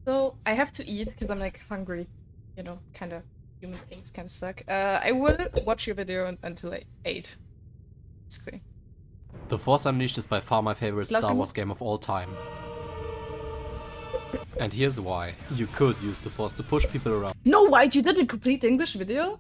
So I have to eat because I'm like hungry. You know, kind of human things kind of suck. I will watch your video until like 8. Basically. The Force Unleashed is by far my favorite Slug Star him? Wars game of all time. And here's why. You could use the Force to push people around. No, wait, you did a complete English video?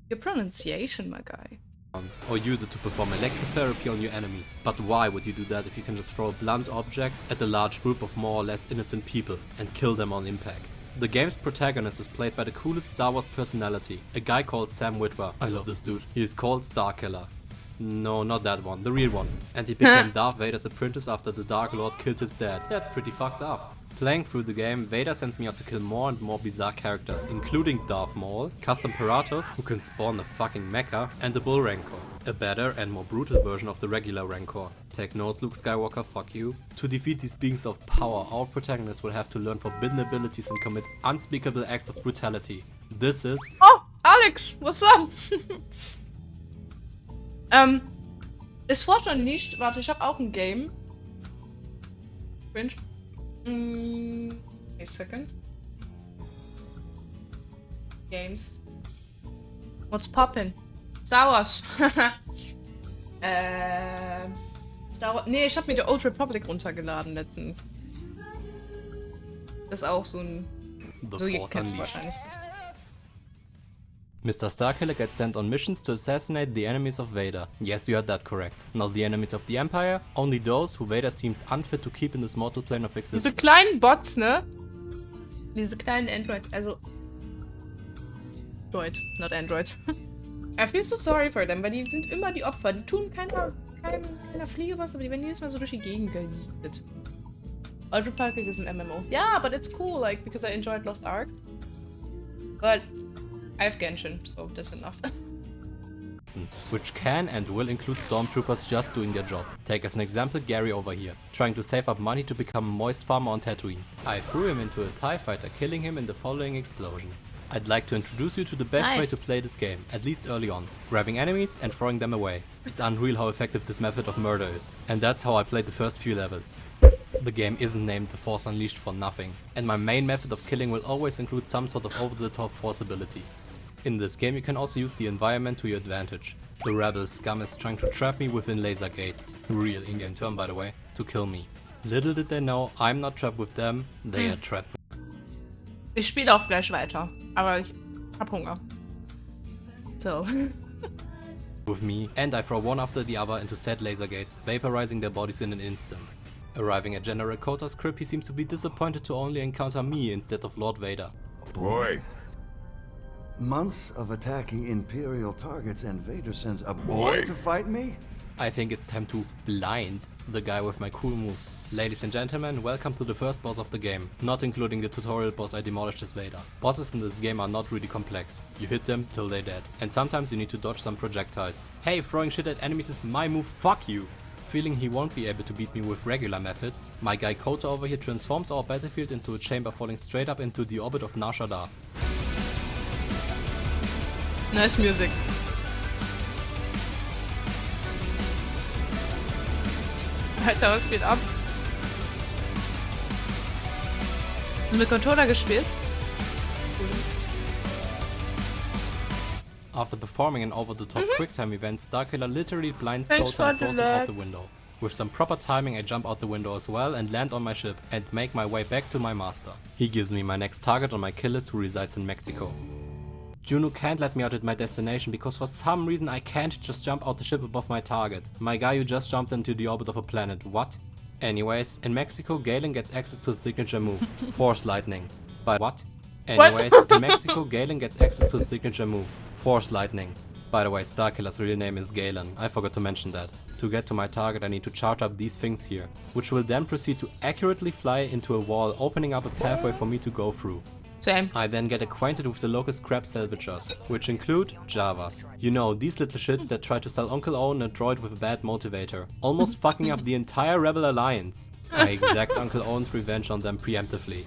Your pronunciation, my guy. Or use it to perform electrotherapy on your enemies. But why would you do that if you can just throw a blunt object at a large group of more or less innocent people and kill them on impact? The game's protagonist is played by the coolest Star Wars personality, a guy called Sam Witwer. I love this dude. He is called Starkiller. No, not that one, the real one. And he became Darth Vader's apprentice after the Dark Lord killed his dad. That's pretty fucked up. Playing through the game, Vader sends me out to kill more and more bizarre characters, including Darth Maul, custom Piratos, who can spawn a fucking mecha, and the Bull Rancor, a better and more brutal version of the regular Rancor. Take notes, Luke Skywalker, fuck you. To defeat these beings of power, our protagonist will have to learn forbidden abilities and commit unspeakable acts of brutality. This is... Oh, Alex, what's up? Ist Force Unleashed? Warte, ich hab auch ein Game. Cringe. Wait a second. Games. What's poppin'? Star Wars. Star Wars. Nee, ich hab mir die Old Republic runtergeladen letztens. Das ist auch so ein... The So, ihr Force kennt's Unleashed. wahrscheinlich. Mr. Starkiller gets sent on missions to assassinate the enemies of Vader. Yes, you heard that correct. Not the enemies of the Empire, only those who Vader seems unfit to keep in this mortal plane of existence. Diese kleinen Bots, ne? Diese kleinen Androids, also... Android, not Android. I feel so sorry for them, weil die sind immer die Opfer. Die tun keiner Fliege was, aber die werden jedes Mal so durch die Gegend gejietet. Old Republic is an MMO. Yeah, but it's cool, like, because I enjoyed Lost Ark. But I have Genshin, so that's enough. Which can and will include stormtroopers just doing their job. Take as an example Gary over here, trying to save up money to become a moist farmer on Tatooine. I threw him into a TIE fighter, killing him in the following explosion. I'd like to introduce you to the best way Nice. to play this game, at least early on. Grabbing enemies and throwing them away. It's unreal how effective this method of murder is. And that's how I played the first few levels. The game isn't named The Force Unleashed for nothing. And my main method of killing will always include some sort of over-the-top force ability. In this game you can also use the environment to your advantage. The rebel scum is trying to trap me within laser gates, real in-game term by the way, to kill me. Little did they know, I'm not trapped with them, they are trapped Ich spiele auch gleich weiter, aber ich hab Hunger. So. with me, and I throw one after the other into said laser gates, vaporizing their bodies in an instant. Arriving at General Kota's crypt, he seems to be disappointed to only encounter me instead of Lord Vader. Boy. Months of attacking Imperial targets and Vader sends a boy to fight me? I think it's time to blind the guy with my cool moves. Ladies and gentlemen, welcome to the first boss of the game, not including the tutorial boss I demolished as Vader. Bosses in this game are not really complex. You hit them till they're dead. And sometimes you need to dodge some projectiles. Hey, throwing shit at enemies is my move, fuck you! Feeling he won't be able to beat me with regular methods, my guy Kota over here transforms our battlefield into a chamber falling straight up into the orbit of Nar Shaddaa. Nice music. Alter, was geht ab? Mit Controller gespielt? After performing an over-the-top quick-time event, Starkiller literally blinds Thanks Kota and for the throws him out lag. the window. With some proper timing I jump out the window as well and land on my ship and make my way back to my master. He gives me my next target on my kill list who resides in Mexico. Juno can't let me out at my destination because for some reason I can't just jump out the ship above my target. My guy, you just jumped into the orbit of a planet, what? Anyways, in Mexico Galen gets access to his signature move, Force Lightning. By what? Anyways, in Mexico Galen gets access to his signature move, Force Lightning. By the way, Starkiller's real name is Galen, I forgot to mention that. To get to my target I need to charge up these things here, which will then proceed to accurately fly into a wall, opening up a pathway for me to go through. Same. I then get acquainted with the local scrap salvagers, which include Javas. You know, these little shits that try to sell Uncle Owen a droid with a bad motivator, almost fucking up the entire Rebel Alliance. I exact Uncle Owen's revenge on them preemptively.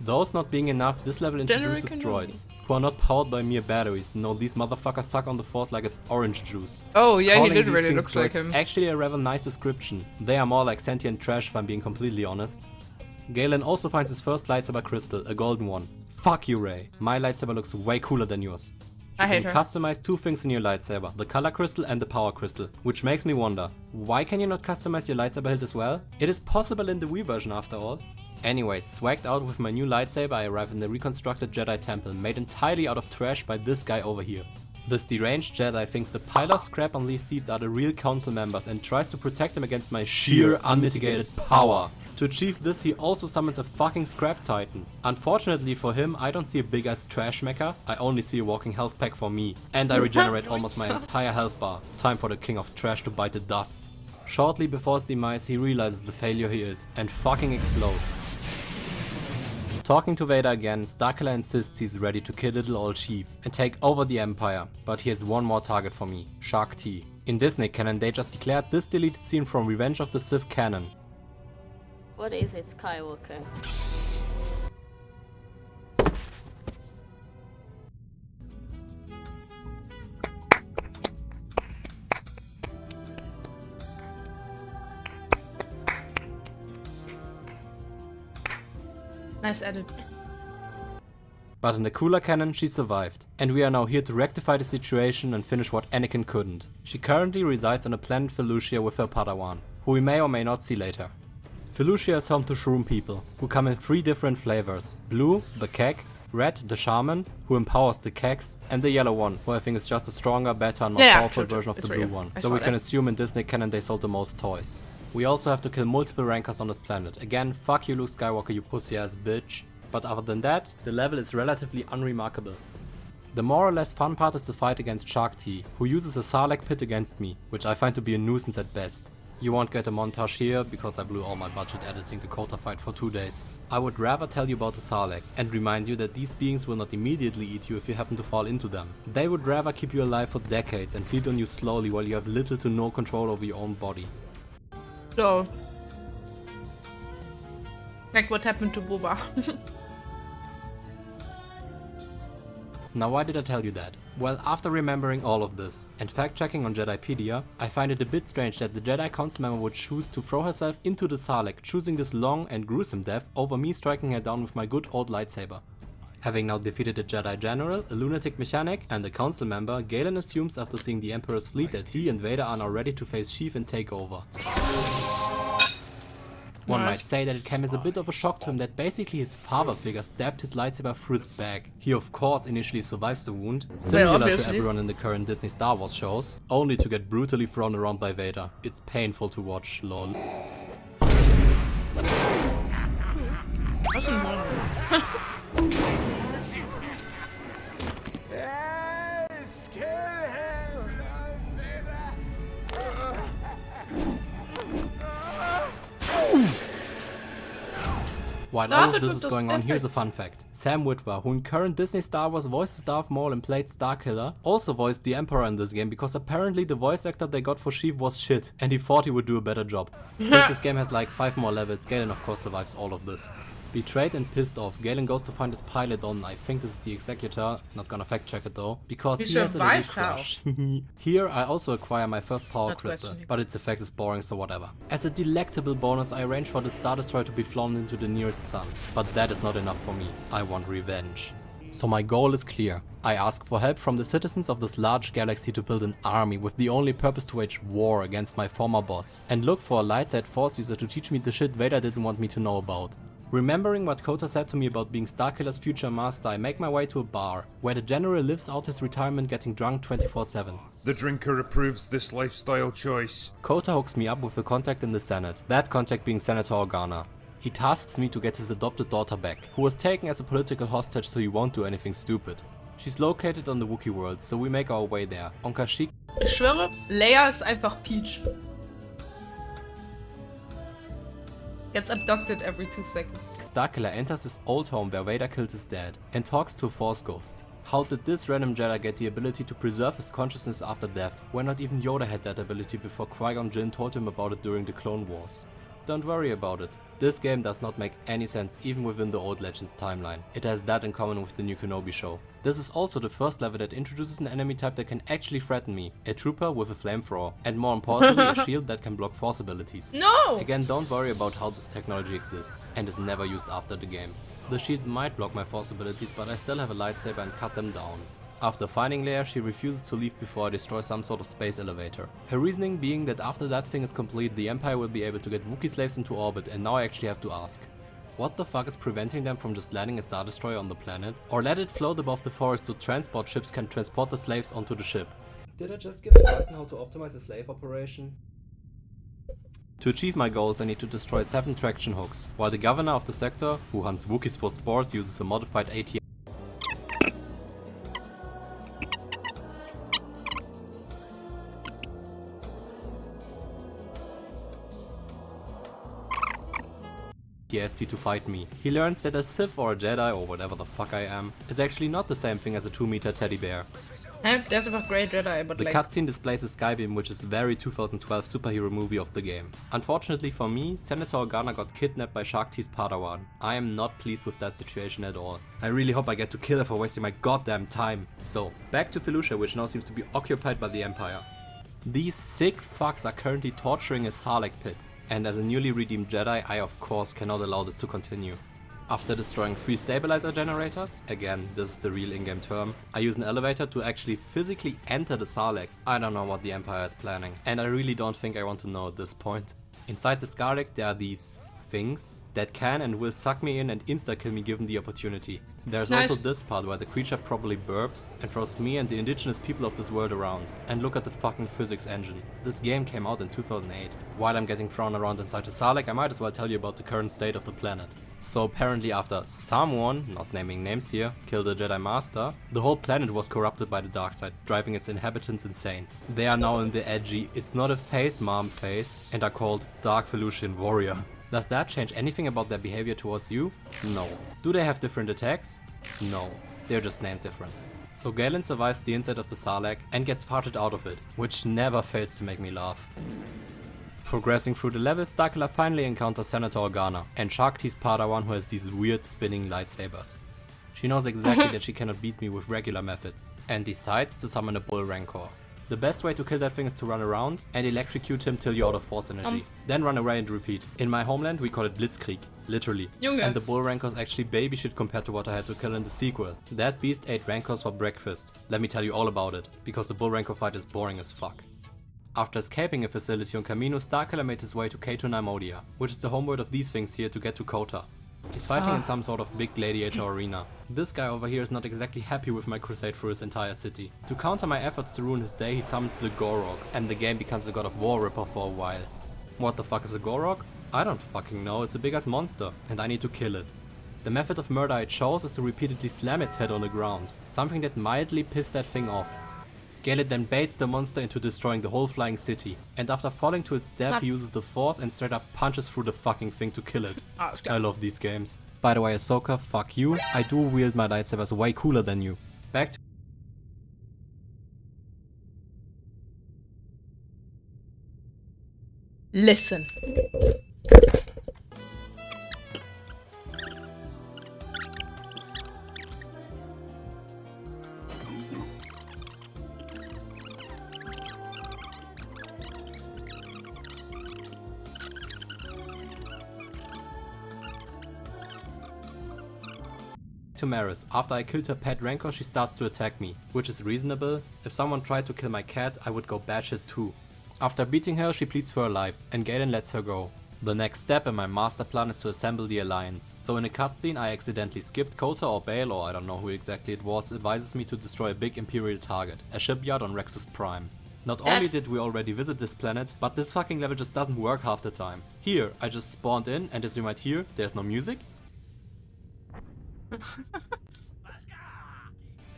Those not being enough, this level introduces droids, who are not powered by mere batteries. No, these motherfuckers suck on the Force like it's orange juice. Oh yeah, Calling he literally these looks things like droids him. is actually a rather nice description. They are more like sentient trash if I'm being completely honest. Galen also finds his first lightsaber crystal, a golden one. Fuck you, Rey. My lightsaber looks way cooler than yours. I hate You her. can customize 2 things in your lightsaber, the color crystal and the power crystal, which makes me wonder, why can you not customize your lightsaber hilt as well? It is possible in the Wii version after all. Anyways, swagged out with my new lightsaber, I arrive in the reconstructed Jedi temple, made entirely out of trash by this guy over here. This deranged Jedi thinks the pile of scrap on these seats are the real council members and tries to protect them against my sheer unmitigated power. To achieve this, he also summons a fucking scrap titan. Unfortunately for him, I don't see a big ass trash mecha, I only see a walking health pack for me. And I regenerate almost my entire health bar. Time for the king of trash to bite the dust. Shortly before his demise, he realizes the failure he is, and fucking explodes. Talking to Vader again, Starkiller insists he's ready to kill little old Sheev and take over the Empire, but he has one more target for me, Shaak Ti. In Disney canon, they just declared this deleted scene from Revenge of the Sith canon. What is it, Skywalker? Nice edit. But in the cooler canon, she survived. And we are now here to rectify the situation and finish what Anakin couldn't. She currently resides on the planet Felucia with her Padawan, who we may or may not see later. Felucia is home to shroom people, who come in 3 different flavors. Blue, the Keg, Red, the Shaman, who empowers the Kegs, and the yellow one, who I think is just a stronger, better and more powerful version of the blue one. So we can assume in Disney canon they sold the most toys. We also have to kill multiple rankers on this planet. Again, fuck you Luke Skywalker, you pussy ass bitch. But other than that, the level is relatively unremarkable. The more or less fun part is the fight against Shaak Ti, who uses a Sarlacc pit against me, which I find to be a nuisance at best. You won't get a montage here, because I blew all my budget editing the Kota fight for 2 days. I would rather tell you about the Sarlacc, and remind you that these beings will not immediately eat you if you happen to fall into them. They would rather keep you alive for decades and feed on you slowly while you have little to no control over your own body. So. Like what happened to Boba. Now why did I tell you that? Well, after remembering all of this, and fact-checking on Jedipedia, I find it a bit strange that the Jedi Council member would choose to throw herself into the Sarlacc, choosing this long and gruesome death over me striking her down with my good old lightsaber. Having now defeated a Jedi General, a lunatic mechanic, and a council member, Galen assumes after seeing the Emperor's fleet that he and Vader are now ready to face Sheev and take over. One might say that it came as a bit of a shock to him that basically his father figure stabbed his lightsaber through his back. He of course initially survives the wound, similar to everyone in the current Disney Star Wars shows, only to get brutally thrown around by Vader. It's painful to watch, lol. While all of this is going on, here's a fun fact. Sam Witwer, who in current Disney Star Wars voices Darth Maul and played Starkiller, also voiced the Emperor in this game because apparently the voice actor they got for Sheev was shit and he thought he would do a better job. Since this game has like 5 more levels, Galen of course survives all of this. Betrayed and pissed off, Galen goes to find his pilot on, I think this is the Executor, not gonna fact check it though, because he has a little crush. Here I also acquire my first power crystal, but its effect is boring so whatever. As a delectable bonus I arrange for the Star Destroyer to be flown into the nearest sun, but that is not enough for me, I want revenge. So my goal is clear. I ask for help from the citizens of this large galaxy to build an army with the only purpose to wage war against my former boss, and look for a light side force user to teach me the shit Vader didn't want me to know about. Remembering what Kota said to me about being Starkiller's future master, I make my way to a bar, where the general lives out his retirement getting drunk 24/7. The drinker approves this lifestyle choice. Kota hooks me up with a contact in the Senate, that contact being Senator Organa. He tasks me to get his adopted daughter back, who was taken as a political hostage so he won't do anything stupid. She's located on the Wookiee world, so we make our way there. On Kashyyyk. Ich schwöre, Leia ist einfach Peach. Gets abducted every 2 seconds. Starkiller enters his old home where Vader killed his dad and talks to a Force ghost. How did this random Jedi get the ability to preserve his consciousness after death, when not even Yoda had that ability before Qui-Gon Jinn told him about it during the Clone Wars? Don't worry about it. This game does not make any sense even within the old Legends timeline. It has that in common with the new Kenobi show. This is also the first level that introduces an enemy type that can actually threaten me, a trooper with a flamethrower, and more importantly a shield that can block force abilities. No! Again, don't worry about how this technology exists and is never used after the game. The shield might block my force abilities, but I still have a lightsaber and cut them down. After finding Leia, she refuses to leave before I destroy some sort of space elevator. Her reasoning being that after that thing is complete, the Empire will be able to get Wookiee slaves into orbit, and now I actually have to ask. What the fuck is preventing them from just landing a Star Destroyer on the planet? Or let it float above the forest so transport ships can transport the slaves onto the ship? Did I just give advice on how to optimize a slave operation? To achieve my goals, I need to destroy 7 traction hooks, while the governor of the sector, who hunts Wookiees for spores, uses a modified AT. PTSD to fight me. He learns that a Sith or a Jedi, or whatever the fuck I am, is actually not the same thing as a 2-meter teddy bear. There's a great Jedi, but The like... cutscene displays a Skybeam, which is a very 2012 superhero movie of the game. Unfortunately for me, Senator Organa got kidnapped by Shaak Ti's Padawan. I am not pleased with that situation at all. I really hope I get to kill her for wasting my goddamn time. So, back to Felucia, which now seems to be occupied by the Empire. These sick fucks are currently torturing a Sarlacc pit. And as a newly redeemed Jedi, I of course cannot allow this to continue. After destroying 3 stabilizer generators, again this is the real in-game term, I use an elevator to actually physically enter the Sarlacc. I don't know what the Empire is planning, and I really don't think I want to know at this point. Inside the Sarlacc there are these things that can and will suck me in and insta-kill me given the opportunity. There's also this part where the creature probably burps and throws me and the indigenous people of this world around. And look at the fucking physics engine. This game came out in 2008. While I'm getting thrown around inside the Sarlacc, I might as well tell you about the current state of the planet. So apparently after someone, not naming names here, killed a Jedi Master, the whole planet was corrupted by the dark side, driving its inhabitants insane. They are now in the edgy, it's not a face mom phase, and are called Dark Felucian Warrior. Does that change anything about their behavior towards you? No. Do they have different attacks? No. They're just named different. So Galen survives the inside of the Sarlacc and gets farted out of it, which never fails to make me laugh. Progressing through the levels, Starkiller finally encounters Senator Organa and Shaak Ti's Padawan, who has these weird spinning lightsabers. She knows exactly that she cannot beat me with regular methods and decides to summon a Bull Rancor. The best way to kill that thing is to run around and electrocute him till you're out of force energy. Then run away and repeat. In my homeland we call it Blitzkrieg, literally. Junge. And the Bull Rancor is actually baby shit compared to what I had to kill in the sequel. That beast ate Rancors for breakfast. Let me tell you all about it, because the Bull Rancor fight is boring as fuck. After escaping a facility on Kamino, Starkiller made his way to Cato Nymodia, which is the homeworld of these things here to get to Kota. He's fighting in some sort of big gladiator arena. This guy over here is not exactly happy with my crusade through his entire city. To counter my efforts to ruin his day, he summons the Gorog, and the game becomes a God of War ripper for a while. What the fuck is a Gorog? I don't fucking know, it's a big ass monster, and I need to kill it. The method of murder I chose is to repeatedly slam its head on the ground, something that mildly pissed that thing off. Galen then baits the monster into destroying the whole flying city, and after falling to its death he uses the force and straight up punches through the fucking thing to kill it. I love these games. By the way, Ahsoka, fuck you. I do wield my lightsabers way cooler than you. Back to Listen. to Maris. After I killed her pet Rancor, she starts to attack me, which is reasonable. If someone tried to kill my cat, I would go batshit too. After beating her, she pleads for her life, and Galen lets her go. The next step in my master plan is to assemble the alliance. So in a cutscene I accidentally skipped Kota or Bail, or I don't know who exactly it was, advises me to destroy a big Imperial target, a shipyard on Rexus Prime. Not only did we already visit this planet, but this fucking level just doesn't work half the time. Here, I just spawned in, and as you might hear, there's no music.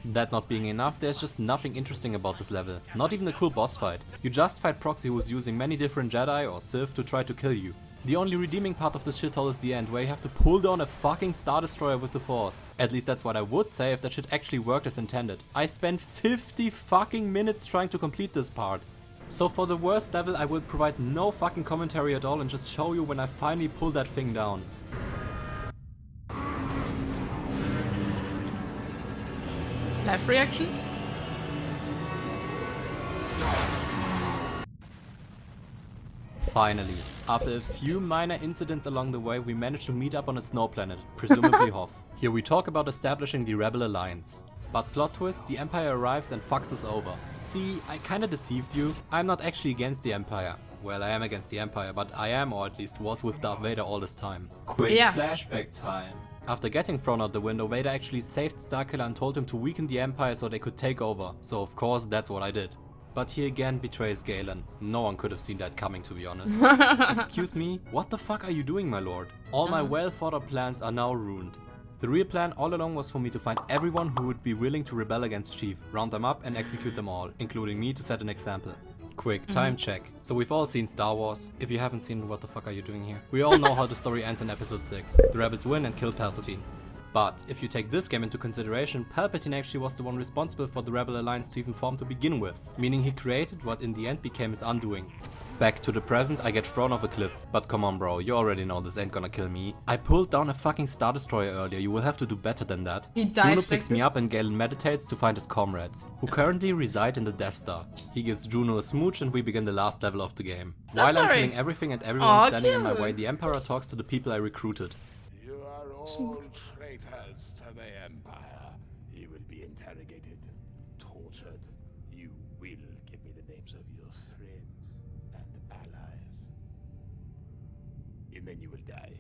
That not being enough, there's just nothing interesting about this level. Not even a cool boss fight. You just fight Proxy, who is using many different Jedi or Sith to try to kill you. The only redeeming part of this shithole is the end, where you have to pull down a fucking Star Destroyer with the Force. At least that's what I would say if that shit actually worked as intended. I spent 50 fucking minutes trying to complete this part. So for the worst level, I will provide no fucking commentary at all and just show you when I finally pull that thing down. Live reaction? Finally, after a few minor incidents along the way, we managed to meet up on a snow planet, presumably Hoth. Here we talk about establishing the Rebel Alliance. But plot twist, the Empire arrives and fucks us over. See, I kinda deceived you. I'm not actually against the Empire. Well, I am against the Empire, but I am, or at least was, with Darth Vader all this time. Quick flashback time. After getting thrown out the window, Vader actually saved Starkiller and told him to weaken the Empire so they could take over. So of course, that's what I did. But he again betrays Galen. No one could have seen that coming, to be honest. Excuse me? What the fuck are you doing, my lord? All my well thought out plans are now ruined. The real plan all along was for me to find everyone who would be willing to rebel against Chief, round them up and execute them all, including me to set an example. Quick time check. So we've all seen Star Wars. If you haven't seen, what the fuck are you doing here? We all know how the story ends in episode 6. The rebels win and kill Palpatine. But if you take this game into consideration, Palpatine actually was the one responsible for the Rebel Alliance to even form to begin with, meaning he created what in the end became his undoing. Back to the present, I get thrown off a cliff. But come on bro, you already know this ain't gonna kill me. I pulled down a fucking Star Destroyer earlier, you will have to do better than that. He dies Juno like picks me this? up and Galen meditates to find his comrades, who currently reside in the Death Star. He gives Juno a smooch and we begin the last level of the game. While I'm sorry. killing everything and everyone Aw, standing in my cute. way, the Emperor talks to the people I recruited. You are all traitors to the Empire. You will be interrogated, tortured. You will give me the names of your friends and allies. And then you will die.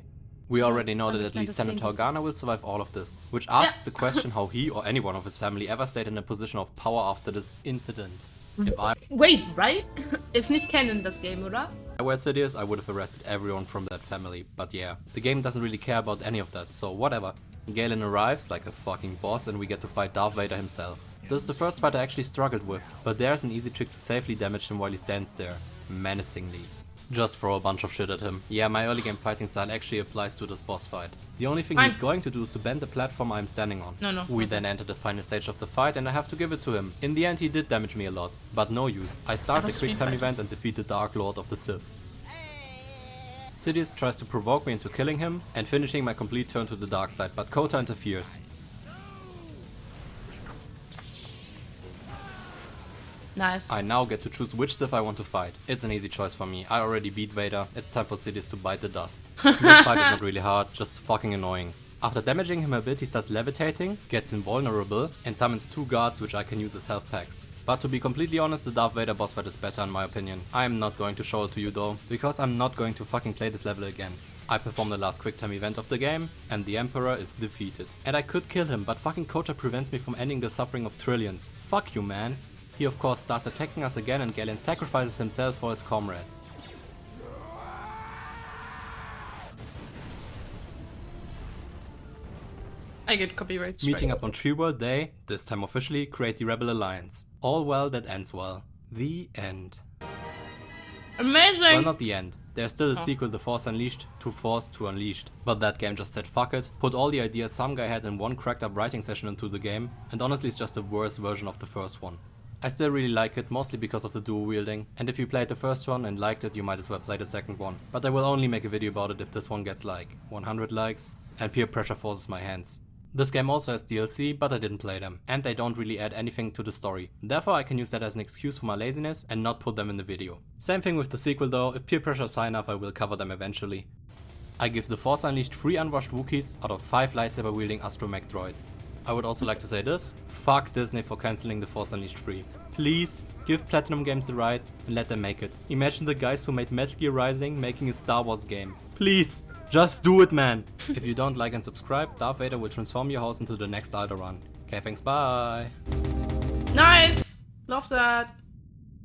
We already know that at understand least a Senator single Organa will survive all of this, which asks the question how he or anyone of his family ever stayed in a position of power after this incident. If I Wait, right? Ist nicht canon das Game, oder? were Sidious, I would have arrested everyone from that family, but yeah, the game doesn't really care about any of that, so whatever. Galen arrives like a fucking boss and we get to fight Darth Vader himself. This is the first fight I actually struggled with, but there's an easy trick to safely damage him while he stands there, menacingly. Just throw a bunch of shit at him. Yeah, my early game fighting style actually applies to this boss fight. The only thing he's Fine. going to do is to bend the platform I'm standing on. No. We then enter the final stage of the fight and I have to give it to him. In the end he did damage me a lot, but no use. I start the was quick time stream event and defeat the Dark Lord of the Sith. Sidious tries to provoke me into killing him and finishing my complete turn to the dark side, but Kota interferes. Nice. I now get to choose which Sith I want to fight. It's an easy choice for me. I already beat Vader. It's time for Sidious to bite the dust. This fight is not really hard, just fucking annoying. After damaging him a bit, he starts levitating, gets invulnerable, and summons 2 guards which I can use as health packs. But to be completely honest, the Darth Vader boss fight is better in my opinion. I am not going to show it to you though, because I'm not going to fucking play this level again. I perform the last quick time event of the game, and the Emperor is defeated. And I could kill him, but fucking Kota prevents me from ending the suffering of trillions. Fuck you, man. He of course starts attacking us again and Galen sacrifices himself for his comrades. I get copyright strike. Meeting up on Tree World, they, this time officially, create the Rebel Alliance. All well that ends well. The end. Amazing! Well, not the end. There's still a sequel, The Force Unleashed, to Force to Unleashed. But that game just said fuck it, put all the ideas some guy had in one cracked up writing session into the game, and honestly it's just a worse version of the first one. I still really like it, mostly because of the dual wielding, and if you played the first one and liked it, you might as well play the second one. But I will only make a video about it if this one gets like 100 likes, and peer pressure forces my hands. This game also has DLC, but I didn't play them, and they don't really add anything to the story. Therefore I can use that as an excuse for my laziness and not put them in the video. Same thing with the sequel though, if peer pressure is high enough I will cover them eventually. I give The Force Unleashed 3 unwashed Wookiees out of 5 lightsaber wielding astromech droids. I would also like to say this, fuck Disney for cancelling The Force Unleashed 3. Please, give Platinum Games the rights and let them make it. Imagine the guys who made Metal Gear Rising making a Star Wars game. Please, just do it man! If you don't like and subscribe, Darth Vader will transform your house into the next Alderaan. Okay, thanks, bye! Nice! Love that.